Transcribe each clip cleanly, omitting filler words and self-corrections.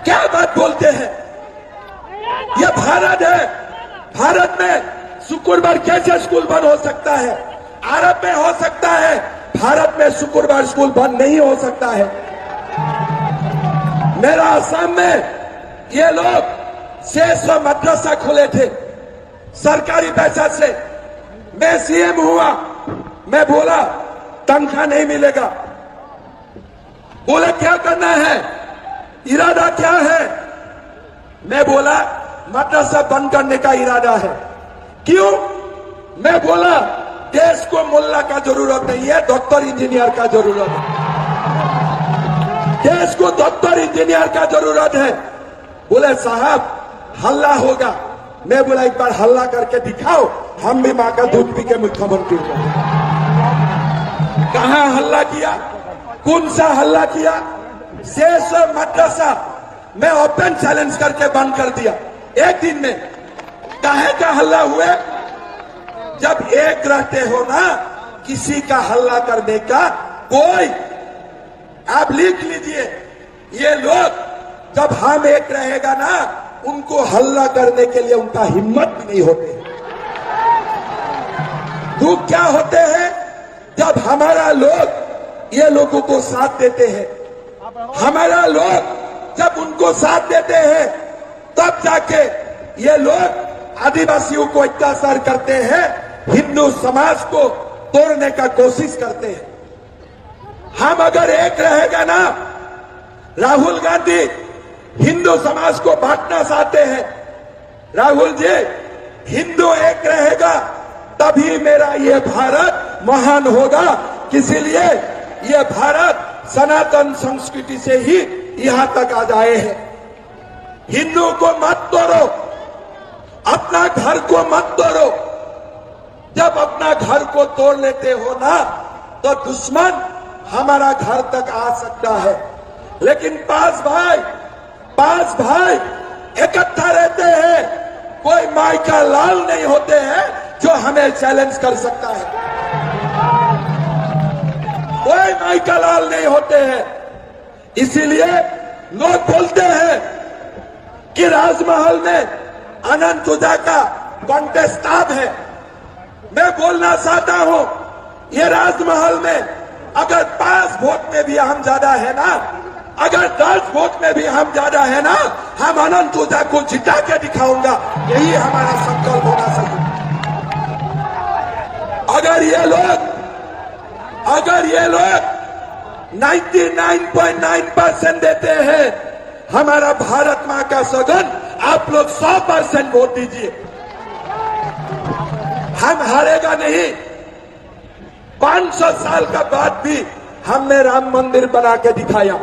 क्या बात बोलते हैं? ये भारत है। भारत में शुक्रवार कैसे स्कूल बंद हो सकता है? अरब में हो सकता है, भारत में शुक्रवार स्कूल बंद नहीं हो सकता है। मेरा असम में ये लोग 600 मदरसा खोले थे सरकारी पैसा से। मैं सीएम हुआ, मैं बोला तनख्वाह नहीं मिलेगा। बोले क्या करना है, इरादा क्या है? मैं बोला मदरसा बंद करने का इरादा है। क्यों? मैं बोला देश को मुल्ला का जरूरत नहीं है, डॉक्टर इंजीनियर का जरूरत है। देश को डॉक्टर इंजीनियर का जरूरत है। बोले साहब हल्ला होगा। मैं बोला एक बार हल्ला करके दिखाओ, हम भी मां का दूध पी के मुख्यमंत्री हो। कहां हल्ला किया? कौन सा हल्ला किया? 600 मदरसा मैं ओपन चैलेंज करके बंद कर दिया एक दिन में। काहे का हल्ला हुए? जब एक रहते हो ना, किसी का हल्ला करने का कोई, आप लिख लीजिए, ये लोग जब हम एक रहेगा ना, उनको हल्ला करने के लिए उनका हिम्मत भी नहीं होते। दुख क्या होते हैं? जब हमारा लोग ये लोगों को साथ देते हैं, हमारा लोग जब उनको साथ देते हैं, तब जाके ये लोग आदिवासियों को अत्याचार करते हैं, हिंदू समाज को तोड़ने का कोशिश करते हैं। हम अगर एक रहेगा ना, राहुल गांधी हिंदू समाज को बांटना चाहते हैं। राहुल जी, हिंदू एक रहेगा तभी मेरा ये भारत महान होगा। इसीलिए ये भारत सनातन संस्कृति से ही यहां तक आ जाए हैं। हिंदू को मत तोड़ो, अपना घर को मत तोड़ो। जब अपना घर को तोड़ लेते हो ना, तो दुश्मन हमारा घर तक आ सकता है। लेकिन पांच भाई इकट्ठा रहते हैं, कोई माई का लाल नहीं होते हैं जो हमें चैलेंज कर सकता है। कोई माई का लाल नहीं होते हैं। इसीलिए लोग बोलते हैं कि राजमहल में अनंत ओझा का कॉन्टेस्टाब है। मैं बोलना चाहता हूं, ये राजमहल में अगर 5 वोट में भी हम ज्यादा है ना, अगर 10 वोट में भी हम ज्यादा है ना, हम अनंत ओझा को जिता के दिखाऊंगा। यही हमारा संकल्प होना चाहिए। अगर ये लोग 99.9% देते हैं हमारा भारत मां का सगन, आप लोग 100% वोट दीजिए। हम हारेगा नहीं। 500 साल का बाद भी हमने राम मंदिर बना के दिखाया।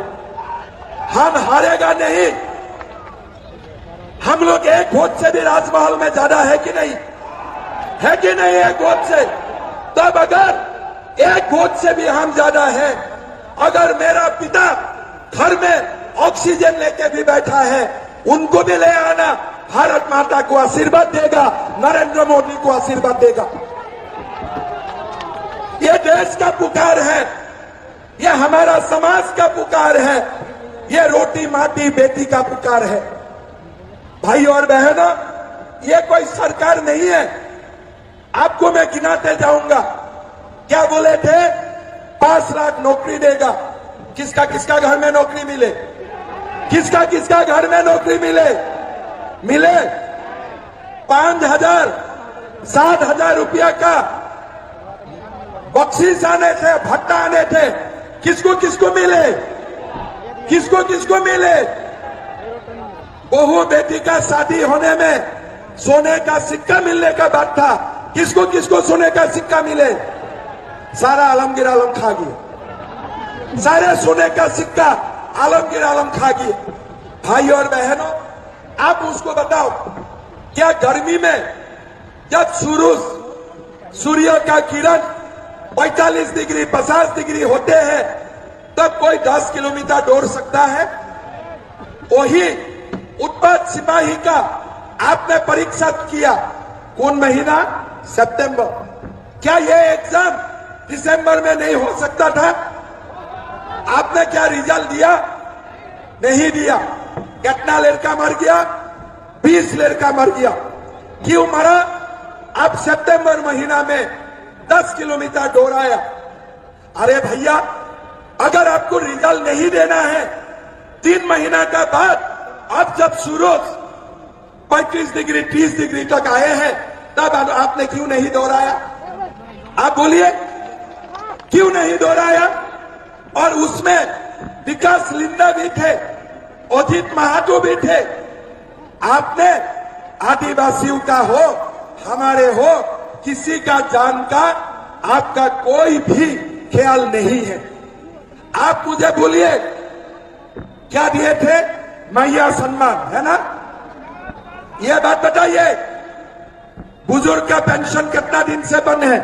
हम हारेगा नहीं। हम लोग एक वोट से भी राजमहल में ज्यादा है कि नहीं? है कि नहीं? एक वोट से। तब अगर एक वोट से भी हम ज्यादा है, अगर मेरा पिता घर में ऑक्सीजन लेके भी बैठा है, उनको भी ले आना। भारत माता को आशीर्वाद देगा, नरेंद्र मोदी को आशीर्वाद देगा। ये देश का पुकार है, ये हमारा समाज का पुकार है, ये रोटी माटी बेटी का पुकार है। भाई और बहनों, ये कोई सरकार नहीं है। आपको मैं गिनाते जाऊंगा। क्या बोले थे? 5 लाख नौकरी देगा। किसका किसका घर में नौकरी मिले? किसका किसका घर में नौकरी मिले? 5,000 7,000 रुपया का बख्शीश आने थे, भत्ता आने थे। किसको किसको मिले? किसको किसको मिले? बहू बेटी का शादी होने में सोने का सिक्का मिलने का बात था। किसको किसको सोने का सिक्का मिले? सारा आलमगीर आलम खा गए। सारे सोने का सिक्का आलमगीर आलम खा गए। भाई और बहनों, आप उसको बताओ, क्या गर्मी में जब सूर्य का किरण 45 डिग्री 50 डिग्री होते हैं, तब कोई 10 किलोमीटर दौड़ सकता है? वही उत्पाद सिपाही का आपने परीक्षा किया, कौन महीना? सितंबर। क्या ये एग्जाम दिसंबर में नहीं हो सकता था? आपने क्या रिजल्ट दिया? नहीं दिया। कितना लड़का मर गया? 20 लड़का मर गया। क्यों मरा? अब सितंबर महीना में 10 किलोमीटर दोहराया। अरे भैया, अगर आपको रिजल्ट नहीं देना है 3 महीना का बाद, अब जब सूरज 35 डिग्री 30 डिग्री तक आए हैं, तब आपने क्यों नहीं दोहराया? आप बोलिए, क्यों नहीं दोहराया? और उसमें विकास लिंडा भी थे, अजित महातो भी थे। आपने आदिवासियों का हो, हमारे हो, किसी का जान का आपका कोई भी ख्याल नहीं है। आप मुझे बोलिए, क्या दिए थे? मैया सम्मान, है ना? ये बात बताइए, बुजुर्ग का पेंशन कितना दिन से बंद है?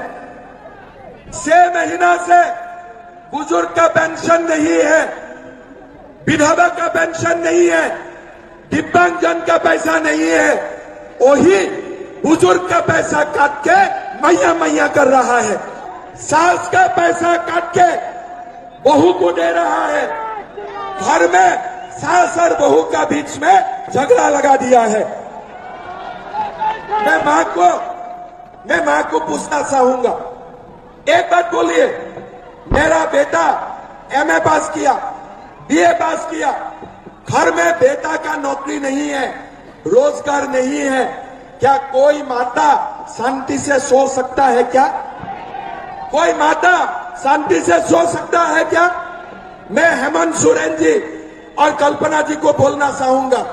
6 महीना से बुजुर्ग का पेंशन नहीं है, विधवा का पेंशन नहीं है, दिव्यांगजन का पैसा नहीं है। वही बुजुर्ग का पैसा काट के मैया मैया कर रहा है। सास का पैसा काट के बहू को दे रहा है। घर में सास और बहू का बीच में झगड़ा लगा दिया है। मैं मां को पूछना चाहूंगा, एक बात बोलिए, मेरा बेटा एमए पास किया, बीए पास किया, घर में बेटा का नौकरी नहीं है, रोजगार नहीं है, क्या कोई माता शांति से सो सकता है क्या? कोई माता शांति से सो सकता है क्या? मैं हेमंत सोरेन जी और कल्पना जी को बोलना चाहूंगा,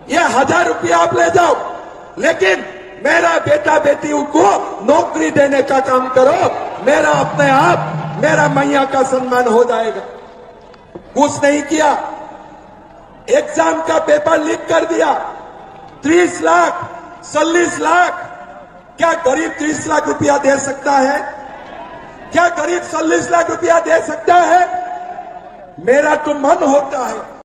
ये 1000 रुपया आप ले जाओ, लेकिन मेरा बेटा बेटियों को नौकरी देने का काम करो। मेरा अपने आप, मेरा मैया का सम्मान हो जाएगा। कुछ नहीं किया, एग्जाम का पेपर लीक कर दिया। 30 लाख 40 लाख, क्या गरीब 30 लाख रुपया दे सकता है? क्या गरीब 40 लाख रुपया दे सकता है? मेरा तो मन होता है